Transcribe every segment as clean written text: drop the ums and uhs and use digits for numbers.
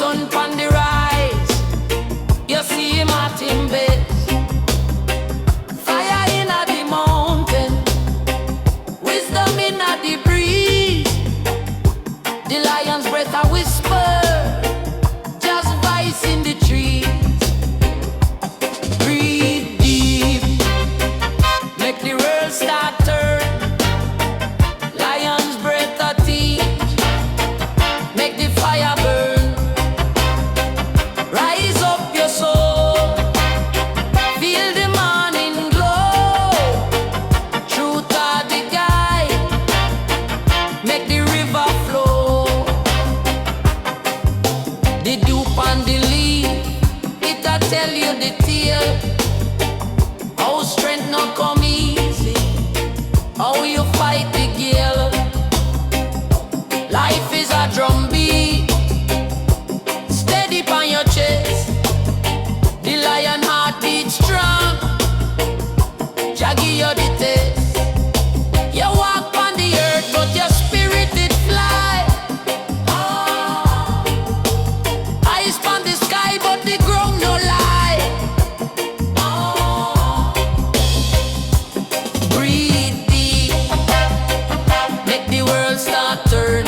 sun pon the rise, you see him at him best. Fire in the mountain, wisdom in the breeze. The lion's breath a whisper, just voice in the trees. Breathe deep, make the world start turn. Lion's breath a teach, make the fire burn. Rise up your soul, feel the morning glow. Truth are the guide, make the river flow. The dew on the leaf, it a tell you the tale. How strength not come easy, how you fight the gale. Life is a drum beat, steady on your chest. The lion heart beats strong, Jaggy you the test. You walk on the earth but your spirit it fly. Eyes on the sky but the ground no lie. Breathe deep, make the world start turn.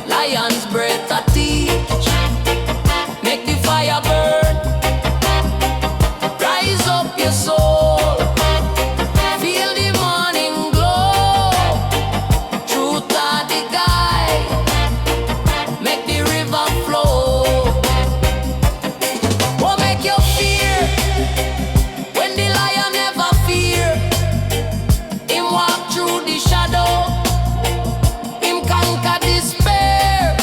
Lion's breath a teach, make the fire burn. Rise up your soul, feel the morning glow. Truth are the guide, make the river flow. What make you fear when the lion never fear? Him walk through the shadow, him conquer despair.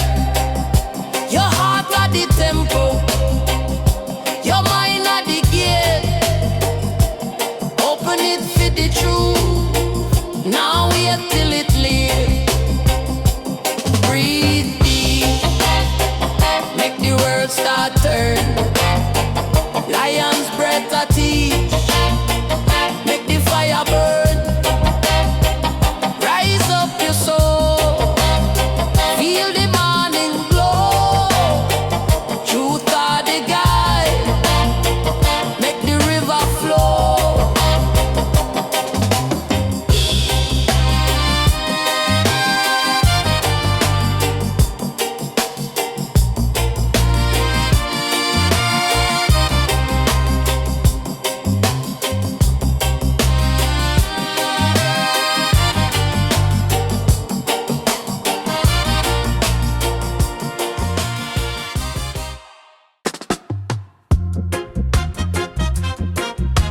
Your heart at the temple, your mind at the gate. Open it for the truth, now wait till it leaves. Breathe deep, make the world start turn. Lion's breath a teach, make the fire burn. Rise up your soul, feel the morning glow. Truth are the guide, make the river flow.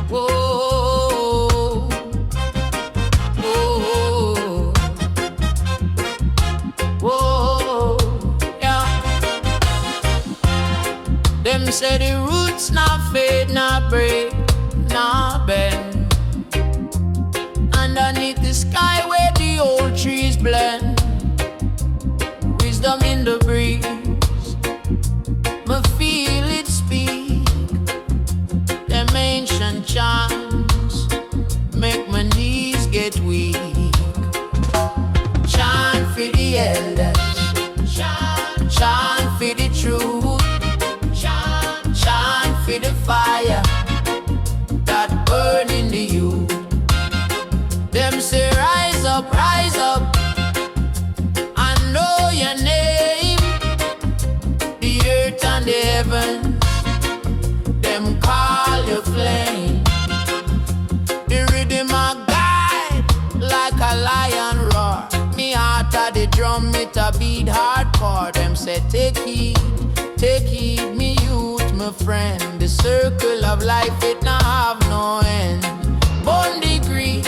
Whoa, whoa, whoa, yeah. Them say the roots not fade, not break, not bend. Underneath the sky where the old trees blend. Wisdom in the breeze, me feel it speak. Them ancient chants make my knees get weak. Chant for the elders, chant for the truth, chant for the fire that burn in the youth. Them say rise up, and know your name. The earth and the heavens, them call your flame. The rhythm a guide like a lion roar. Me heart a the drum, it a beat hardcore. Them say take heed, me youth, my friend. The circle of life, it not have no end. Born the greed,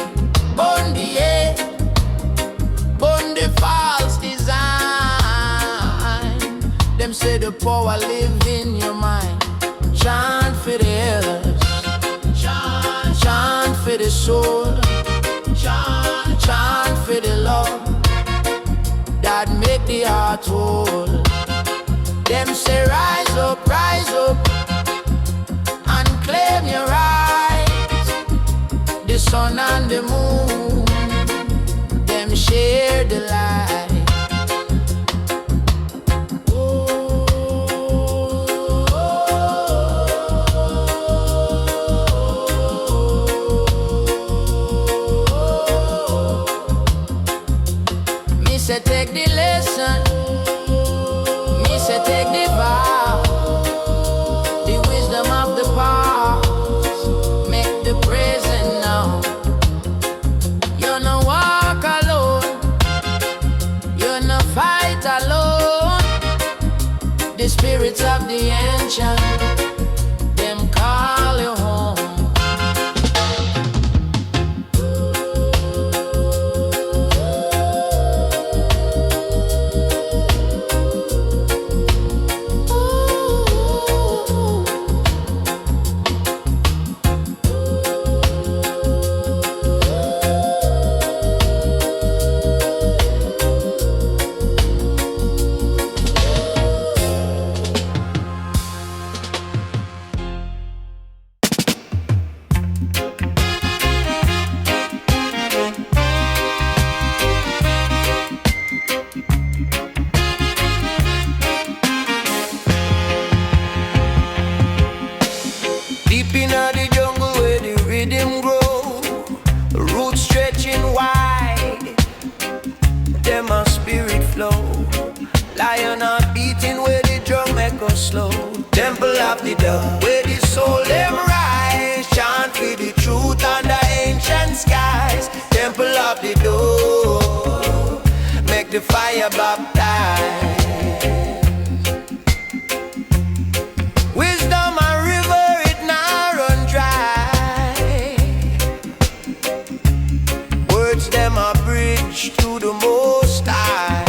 born the hate, born the false design. Them say the power live in your mind. Chant for the elders, chant for the soul, chant for the love that make the heart whole. Them say rise up, and claim your rights. The sun and the moon, them share the light. Oh. take the lesson. Me say take the vow. The wisdom of the past. Make the present now. You no walk alone. You no fight alone. The spirits of the ancient, them call you home. Deep in the jungle where the rhythm grow, roots stretching wide, them a spirit flow. Lion heart beating where the drum echo slow. Temple of the dove where the soul them rise. Chant for the truth under ancient skies. Temple of the door, make the fire baptize. Wisdom a river, it now run dry. Words them a bridge to the Most High.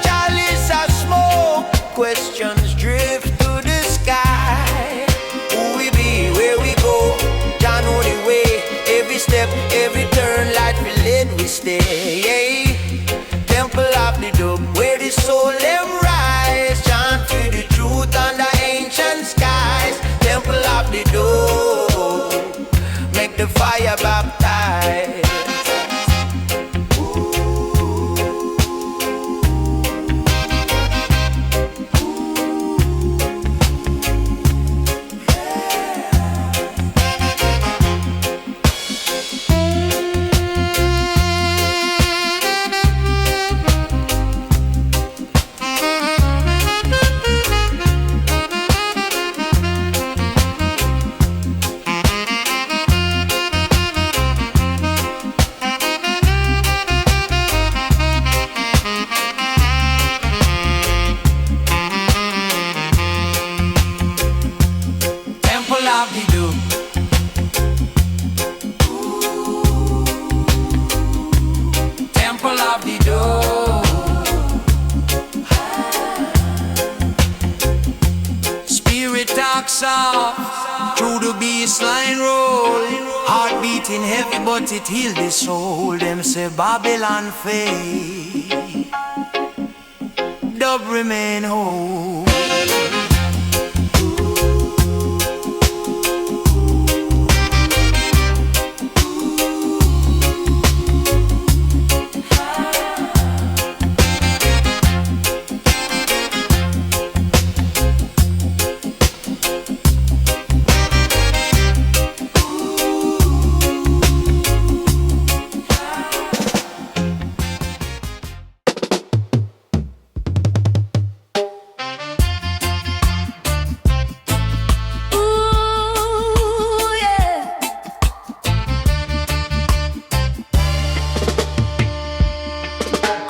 Chalice a smoke, questions drift to the sky. Who we be, where we go, Jah know the way. Every step, every turn, light we lead we stay. Temple of the dove, where the soul them rise. Chant for the truth under ancient skies. Temple of the dove, make the fire baptize. Through the baseline roll, heart beating heavy but it heal the soul. Them say Babylon fade, dub remain whole.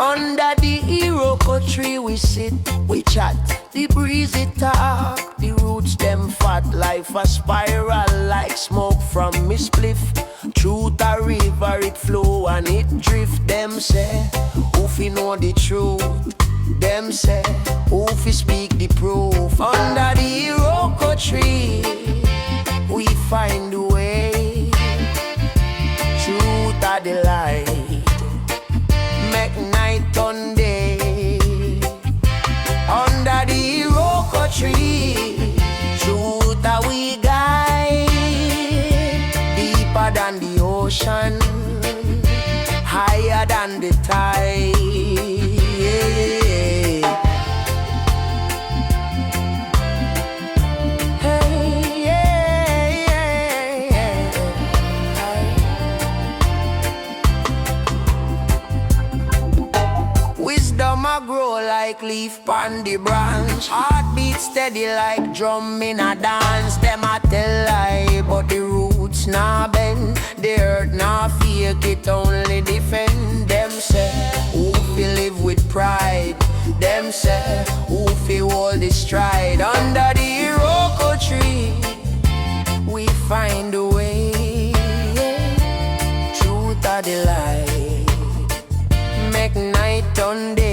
Under the iroko tree we sit, we chat. The breeze it talk, the roots them fat. Life a spiral like smoke from me spliff. Truth a river it flow and it drift. Them say, who fi know the truth? Them say, who fi speak the proof? Under the iroko tree, we find the way. Truth a the light, make night turn day. Under the iroko tree, truth a we guide. Deeper than the ocean, higher than the tide. a grow like leaf on the branch. Heartbeat steady like drum in a dance. Them a tell lie, but the roots nah bend. The earth nah fake, it only defend. Them say, who fi live with pride? Them say, who fi hold the stride? Under the iroko tree, we find a way. Truth of the light, make night turn day.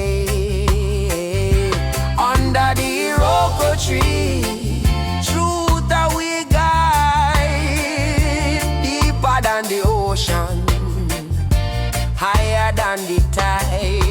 Under the iroko tree, truth that we guide. Deeper than the ocean, higher than the tide.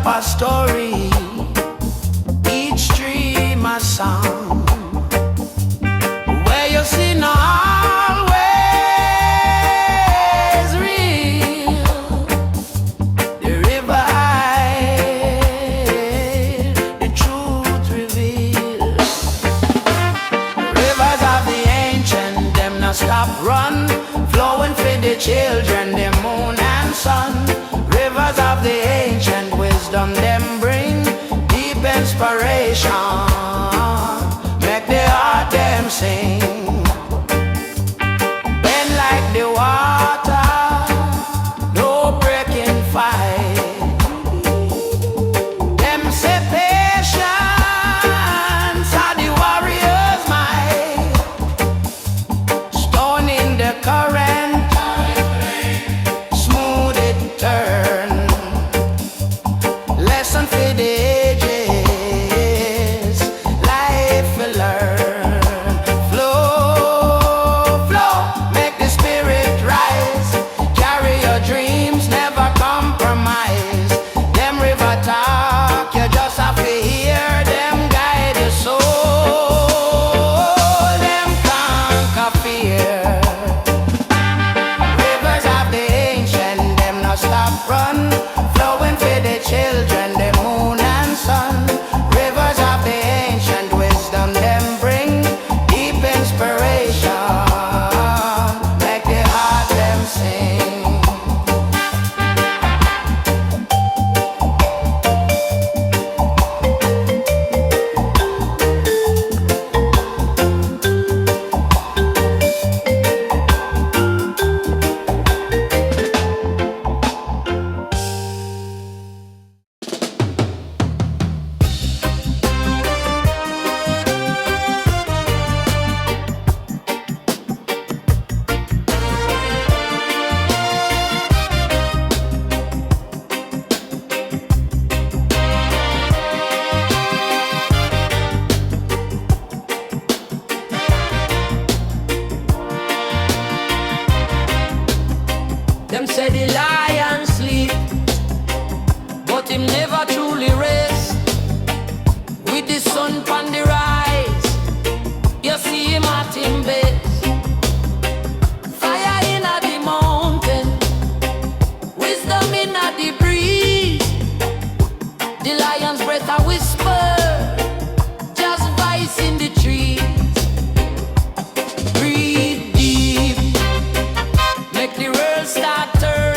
A story, each stream a song, where you see no always real. The river hide, the truth reveals. Rivers of the ancient, them not stop run, flowing for the children, the moon and sun. Rivers of the ancient wisdom, them bring deep inspiration, make the heart them sing. Bend like the water, no breaking fight. Them say patience are the warrior's might. Stone in the current, smooth it turn. Lesson for the ages, life will learn. Flow, flow, make the spirit rise. Carry your dreams, never compromise. Them river talk, you just have to hear them guide your soul. Them conquer fear. Rivers of the ancient, them not stop run, flowing for the children, the moon and sun. Rivers of the ancient wisdom, them bring deep inspiration, make the heart them sing. Them say the lion sleep, but him never truly rest. With the sun pon the rise, you see him at him best. Fire in the mountain, wisdom in the breeze. The lion's breath a whisper, just voice in the trees. Breathe deep, make the world start turn.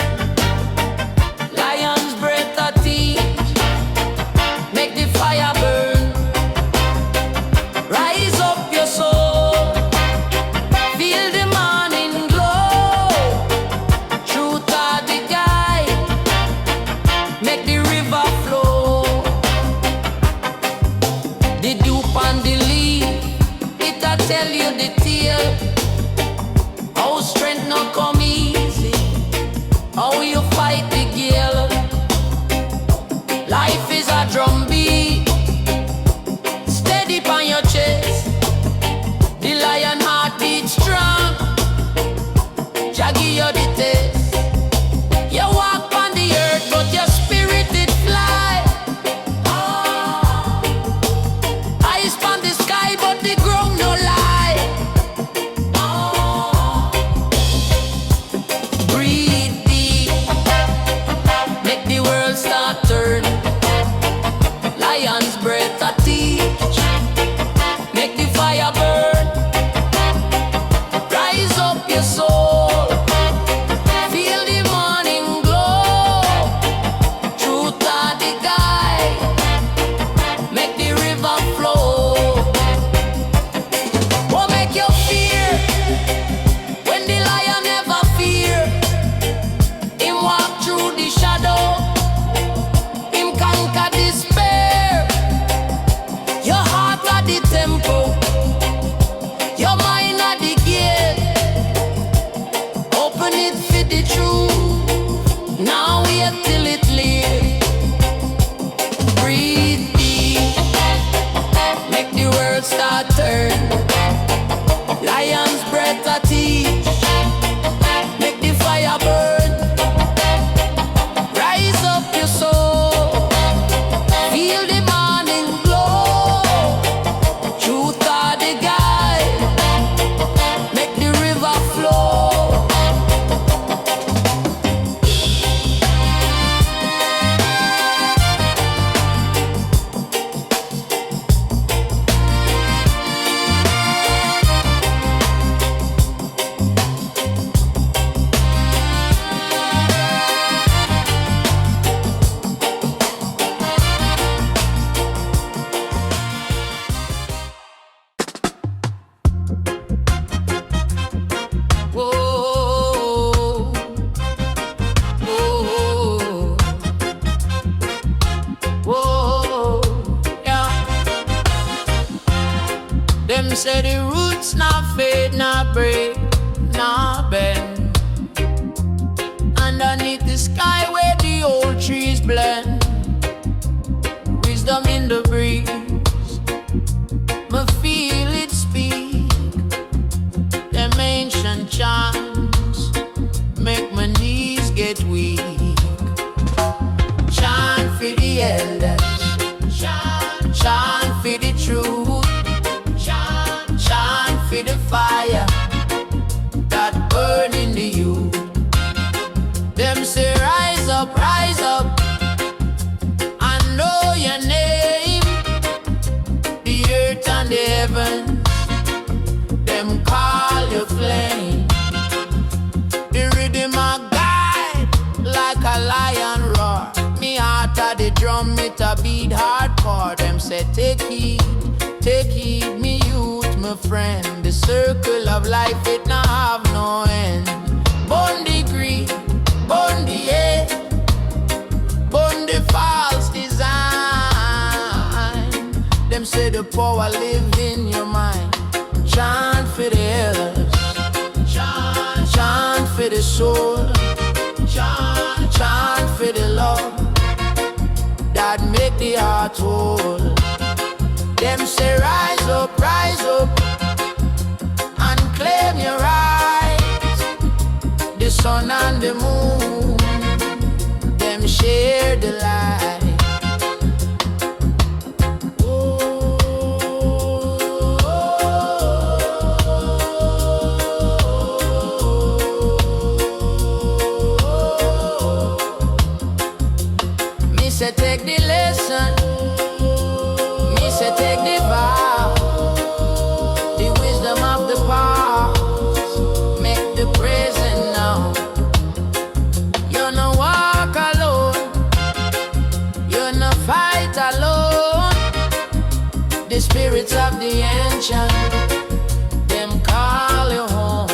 better teach. Make the fire burn. Rise up your soul. Feel the morning glow. Truth are the guide. Make the river flow. Whoa, whoa, whoa, yeah. Them say the roots not fade, not break, not bend. Underneath the sky where the old trees blend. Wisdom in the breeze, me feel it speak. Them ancient chants make my knees get weak. Chant for the elders, chant for the truth, chant for the fire that burn in the youth. Them say rise up, and know your name. The earth and the heaven, them call your flame. The rhythm a guide like a lion roar. Me heart a the drum, it a beat hardcore. Them say take heed, me youth, my friend. The circle of life, it not have no end. Burn the greed, burn the hate, burn the false design. Them say the power live in your mind. Chant for the elders, chant for the soul, chant for the love that make the heart whole. Them say rise up, and claim your rights. The sun and the moon, them share the light. Me say take the lesson, me say take the vow. The wisdom of the past, make the present now. You no walk alone, you no fight alone. The spirits of the ancient, them call you home.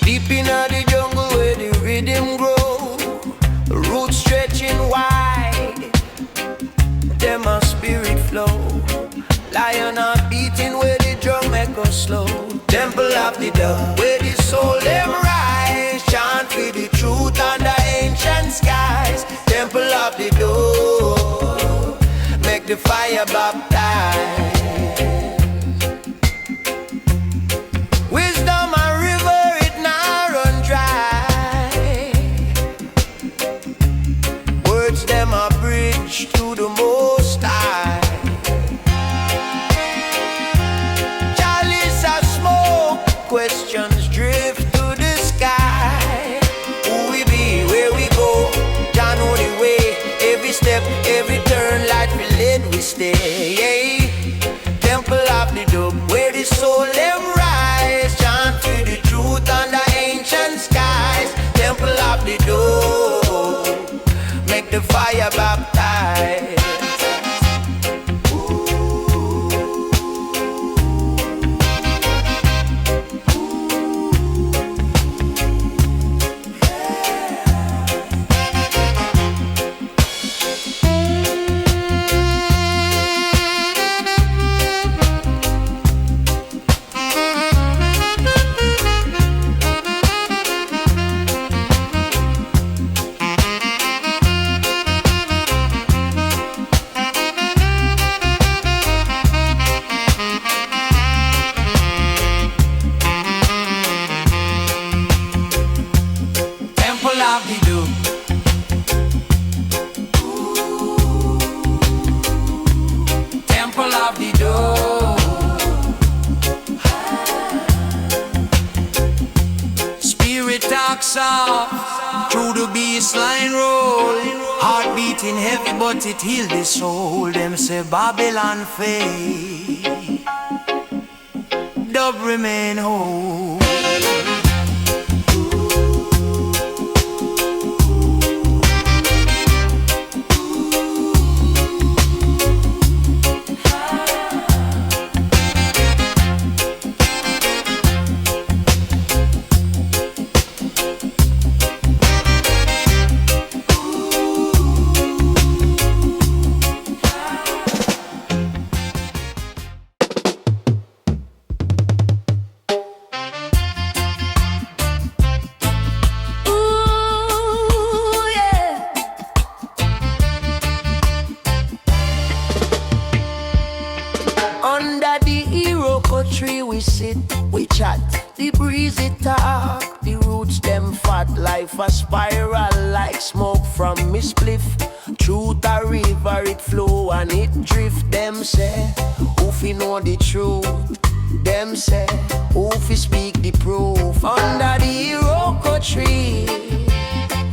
Deep in the jungle where the rhythm grow, roots stretching wide, them a spirit flow. Lion are beating where the drum echo slow. Temple of the dove where the soul them rise. Chant for the truth under ancient skies. Temple of the door, make the fire baptize. Wisdom a river, it now run dry. Words them a bridge to the Most High. Chalice a smoke, questions drift to the sky. Who we be, where we go, Jah know the way. Every step, every turn, light we lead we stay. Yeah. rocks off through the baseline roll. Heart beating heavy, but it healed the soul. Them say Babylon fade, dub remain whole. Under the iroko tree we sit, we chat. The breeze it talk, the roots them fat. Life a spiral like smoke from me spliff. Through the river it flow and it drift. Them say, who fi know the truth? Them say, who fi speak the proof? Under the iroko tree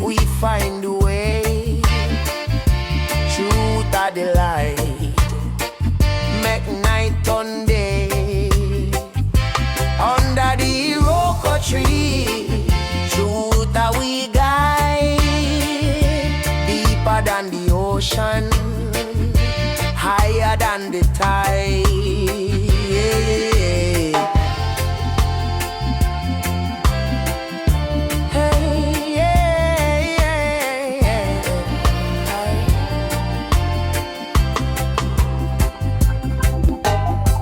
we find a way. Truth are the light, make night turn day. Under the iroko tree, truth that we guide. Deeper than the ocean, higher than the tide. Hey,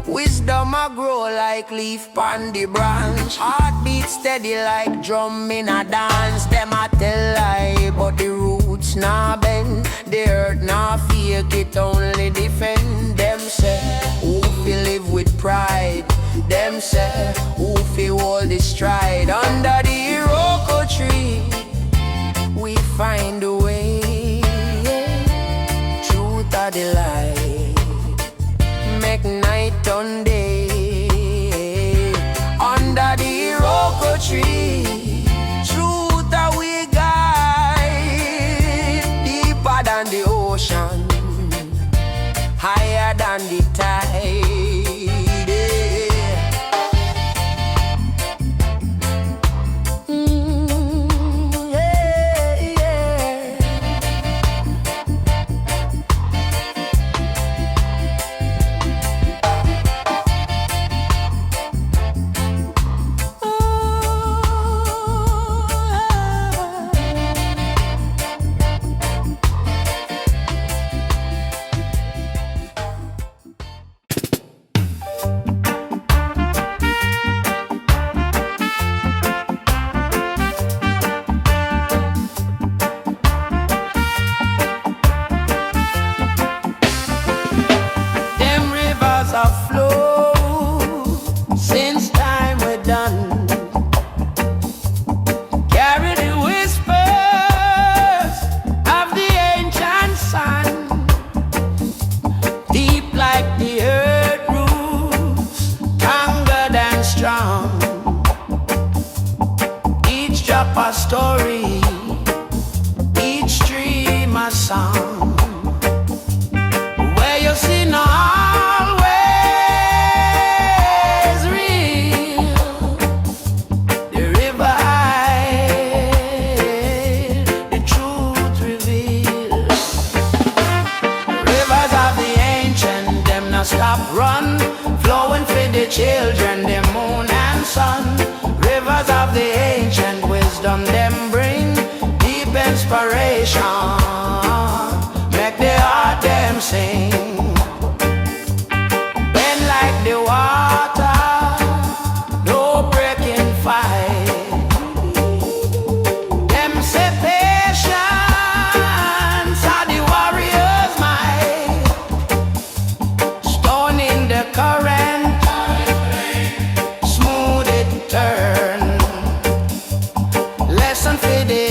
wisdom a grow like leaf on the branch. Heartbeat steady like drum in a dance. Them a tell lie, but the roots nah bend. The earth nah fake, it only defend. Them say, who fi live with pride? Them say, who fi hold the stride? Under the iroko tree we find a way. Truth are the light, make night turn day. Under the iroko tree, truth that we guide. Deeper than the ocean, higher than the tide. A story, each dream a song, where you see no always real. The river high, the truth reveals. Rivers of the ancient, them not stop run, flowing for the children, the moon and sun. Rivers of the ancient wisdom them bring deep inspiration, make the heart them sing. Bend like the water, no breaking fight. Them say patience are the warrior's might. Stone in the current, smooth it turn. Lesson for the